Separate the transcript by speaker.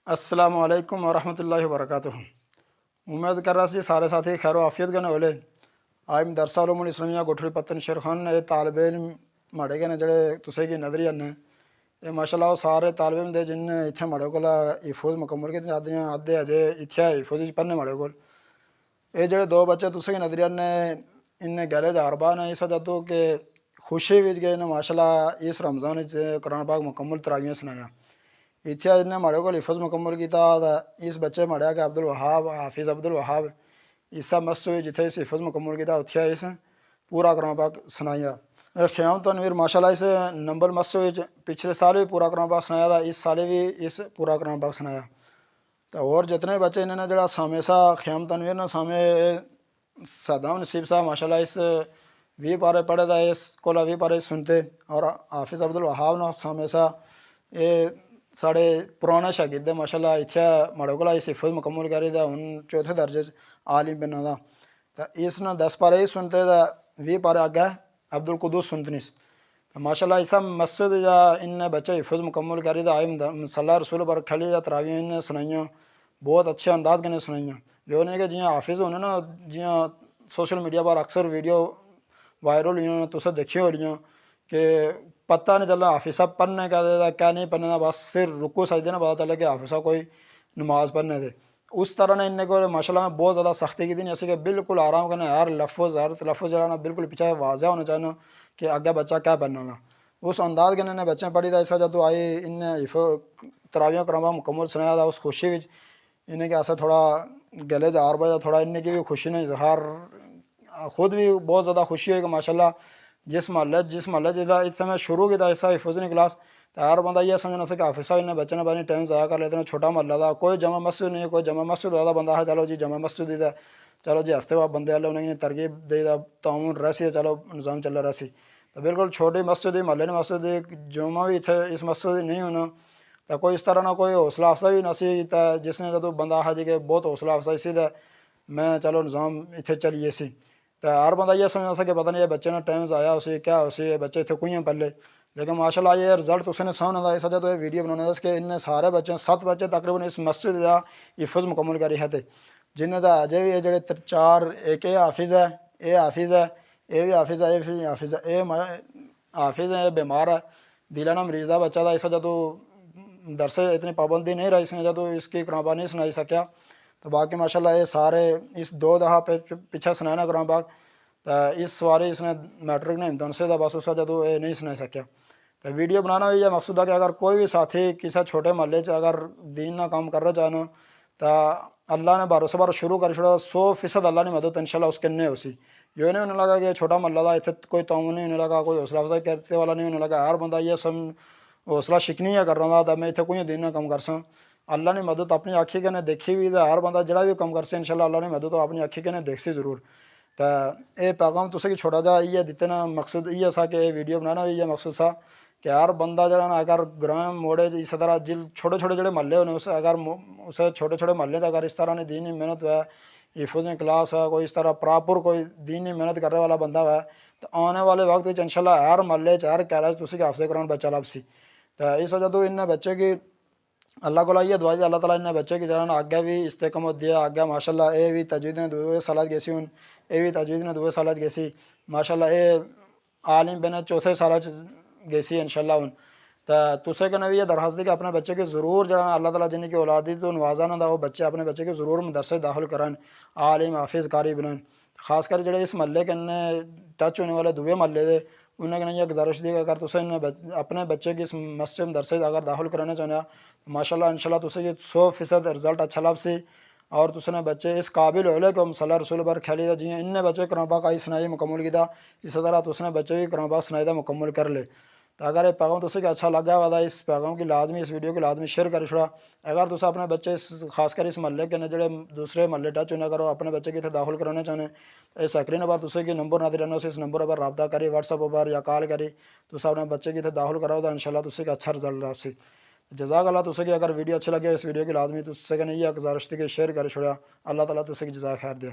Speaker 1: السلام علیکم ورحمۃ اللہ وبرکاتہ۔ امید کر رہا سی سارے ساتھی خیر و عافیت گنے ہولے۔ آج مدرسہ علوم الاسلامیہ گٹھڑی پتن شیر خان نے طالب علم ماڑے گنے جڑے تسے کی نظری نے یہ ماشاءاللہ وہ سارے طالب علم دے جن اتنے ماڑے کو حفوظ مکمل کی آدھے اجے اتنے حفوظ پڑھنے ماڑے کو یہ جڑے دو بچے تسے کی نظریہ نے ان گہرے ہزار نے اس وجہ تو کہ خوشی وچ گئے نے ماشاءاللہ اس رمضان قرآن پاک مکمل تراویح سنایا اتنے جن ماڑے کو حفظ مکمل کیتا اس بچے ماڑیا کہ عبد الوہاب حافظ عبد الوہاب عیسیٰ مسجد جتھے اس حفظ مکمل کیتا اتھے اس پورا قرآن پاک سنایا۔ خیام تنویر ماشاءاللہ اس نمبر مسجد پچھلے سال بھی پورا قرآن پاک سنایا تھا، اس سال بھی اس پورا قرآن پاک سنایا۔ تو اور جتنے بچے انہوں نے جڑا سامے سا خیام تنویر نے سامے صدام نصیب صاحب ماشاءاللہ اس 20 پارے پڑھے تھا، اس کو 20 پارے سنتے، اور حافظ عبد الوہاب نے سامے سا یہ ساڑے پرانے شاگرد ماشاءاللہ اتنے ماڑے کو اس حفظ مکمل کری تھا ہوں چوتھے درجے عالم بننا تھا۔ تو اس نے 10 پارے ہی سنتے تھا، 20 پارے آگے عبد القدوس سنتنیس ماشاءاللہ ایسا مسجد یا ان نے بچے حفظ مکمل کری تھا آئے صلی رسول پر کھلی یا تراویح ان نے سنائیاں بہت اچھے انداز کے سنائیاں۔ جو نہیں کہ جیاں حافظ ہونے نا جیاں سوشل میڈیا پر اکثر ویڈیو وائرل ہوئی تو دیکھی ہو رہی کہ پتہ نہیں چلا حافظ صاحب پڑھنے کا دے کیا نہیں پڑھنے کا، بس صرف رکو سجدے نہ پتہ چلے کہ حافظ صاحب کوئی نماز پڑھنے دے۔ اس طرح نے ان کو ماشاءاللہ میں بہت زیادہ سختی کی تھی جیسے کہ بالکل آرام کرنا ہر لفظ جانا بالکل پیچھے واضح ہونا چاہنا کہ آگے بچہ کیا پڑھنا تھا۔ اس انداز کے انہیں بچے پڑھی تھا، اس وجہ تو آئی ان نے تراویح کرما مکمل سنایا تھا۔ اس خوشی وچ انہیں کہ ایسا تھوڑا گلے جار بجا تھوڑا ان کی بھی خوشی نے اظہار خود بھی بہت زیادہ خوشی ہوئی کہ ماشاءاللہ جس محلے جا اتنے میں شروع کیا ایسا حفظ نے کلاس تو ہر بندہ یہ سمجھنا تھا کہ حافظ صاحب نے بچے نے بانی ٹائم ضائع کر لیتے ہیں، چھوٹا محلہ تھا، کوئی جمع مسجد نہیں، کوئی جمع مسجد ہوتا بندہ ہے چلو جی جمع مسجد ہی تھا، چلو جی ہفتے بعد بندے والے انہیں ترغیب دے دا تعاون رہسی چلو نظام چل رہا سی۔ تو بالکل چھوٹی مسجد محلے نے مسجد جمعہ بھی تھے اس مسجد نہیں ہونا تو کوئی اس طرح نہ کوئی حوصلہ افزائی بھی نہ سی جس نے جدو بندہ ہے جی کہ بہت حوصلہ افزائی سی تو میں چلو نظام اتنے چلیے سی۔ تو ہر بندہ یہ سمجھنا تھا کہ پتہ نہیں یہ بچے نے ٹائم ضائع ہو سی کیا ہو سی یہ بچے اتنے کوئی پہلے، لیکن ماشاءاللہ یہ رزلٹ اس نے سامنے تھا۔ اس وجہ تو یہ ویڈیو بنانا تھا کہ ان سارے بچے 7 بچے تقریباً اس مسجد کا حفظ مکمل کری ہے جنہیں تو اجے بھی یہ جڑے 4 ایک یہ حافظ ہے، یہ حافظ ہے، یہ بھی حافظ ہے، یہ بھی حافظ ہے، یہ حافظ ہے، یہ بیمار ہے دلانہ مریض کا بچہ تھا، اس وجہ تو درس اتنی پابندی نہیں رہی اس وجہ تو اس کی قرآن پاک نہیں سنائی سکیا۔ تو باقی ماشاءاللہ یہ سارے اس 2 دہا پیچھے سنانا قرآن پاک تو اس واری اس نے میٹرک نے امتحان سے تھا بس اس وجہ تو یہ نہیں سنا سکیا۔ تو ویڈیو بنانا بھی یہ مقصود ہے کہ اگر کوئی بھی ساتھی کسی چھوٹے محلے اگر دین نہ کام کر رہا چاہنا تو اللہ نے بھروسے بار شروع کر چھوڑا 100% اللہ نے مدد انشاءاللہ اس کے نہیں ہو سی۔ یہ نہیں ہونے لگا کہ یہ چھوٹا محلہ تھا اتنے کوئی تعاون نہیں ہونے لگا، کوئی حوصلہ افزائی کرتے والا نہیں ہونے لگا، ہر بندہ یہ حوصلہ شکنی کر رہا تھا میں اتنے کوئی دین نہ کام کر سا۔ اللہ نے مدد اپنی آنکھی کے نے دیکھی بھی ہر بندہ جڑا بھی کام کر سے انشاءاللہ اللہ نے مدد تو اپنی آنکھی کے نے دیکھ سی ضرور۔ تو یہ پیغام تو کہ چھوٹا جا یہ دیتے نا مقصود یہ سا کہ ویڈیو بنانا بھی یہ مقصود سا کہ ہر بندہ جڑا نا اگر گرام موڑے اس طرح چھوٹے چھوٹے جڑے محلے ہونے اسے اگر اسے چھوٹے چھوٹے محلے سے اگر اس طرح نے دینی محنت ہے حفظ کلاس ہے کوئی اس طرح پراپر کوئی دینی محنت کرنے والا بندہ ہے تو آنے والے وقت انشاءاللہ ہر محلے ہر کالج تسی کہ حافظ قرآن بچہ لب سی۔ تو اس وجہ تو ان بچے کی اللہ کو یہ دعا دی اللہ تعالیٰ ان بچے کی جڑا آگے بھی استقامت دیا آگے ماشاءاللہ یہ بھی تجوید نے 2 سالات گیسی ہوں یہ بھی تجوید نے 2 سالات گیسی ماشاءاللہ یہ عالم بنے 4تھے سال گیسی انشاءاللہ ہوں۔ تو تسے کہنے بھی یہ درخواست دی کہ اپنے بچے کی ضرور جڑا اللہ تعالیٰ جن کی اولاد دی تو نوازانا تھا وہ بچے اپنے بچے کی ضرور مدرسے داخل کرائیں عالم حافظ قاری بنائیں، خاص کر جڑے اس محلے کے ٹچ ہونے والے 2 محلے دے انہیں کہنے یہ گزارش دی کہ اگر تسے اپنے بچے کی اس مسجد مدرسے اگر داخل کرانا چاہنا ماشاءاللہ انشاءاللہ تسے یہ 100% رزلٹ اچھا لب سی اور تسے نے بچے اس قابل ہو لے کہ صلی رسول پر کھیلی تھا جی ان نے بچے قرآن پاک آئی سنائی مکمل کی تھا اسی طرح تسے نے بچے بھی قرآن پاک سنائی تھا مکمل کر لے۔ تو اگر یہ پیغام تسے کہ اچھا لگا ہوا تھا اس پیغام کی لازمی اس ویڈیو کی لازمی شیئر کر چھوڑا۔ اگر تسے اپنے بچے خاص کر اس محلے کے جڑے دوسرے محلے ٹچ ہونے کرو اپنے بچے کی داخل کرانا چاہنے اس اسکرین پر تسے کہ نمبر نہ دینا اس نمبر پر رابطہ کری واٹس ایپ پر یا کال کری تسے اپنے بچے کی داخل کراؤ تو انشاءاللہ تسے کہ اچھا رزلٹ آپ سی۔ جزاک اللہ تسے کہ اگر ویڈیو اچھی لگے اس ویڈیو کی لازمی تسے کہ نہیں یہ گزارش تھی کہ شیئر کر چھوڑا۔ اللہ تعالیٰ تسے کہ جزاک خیر دے۔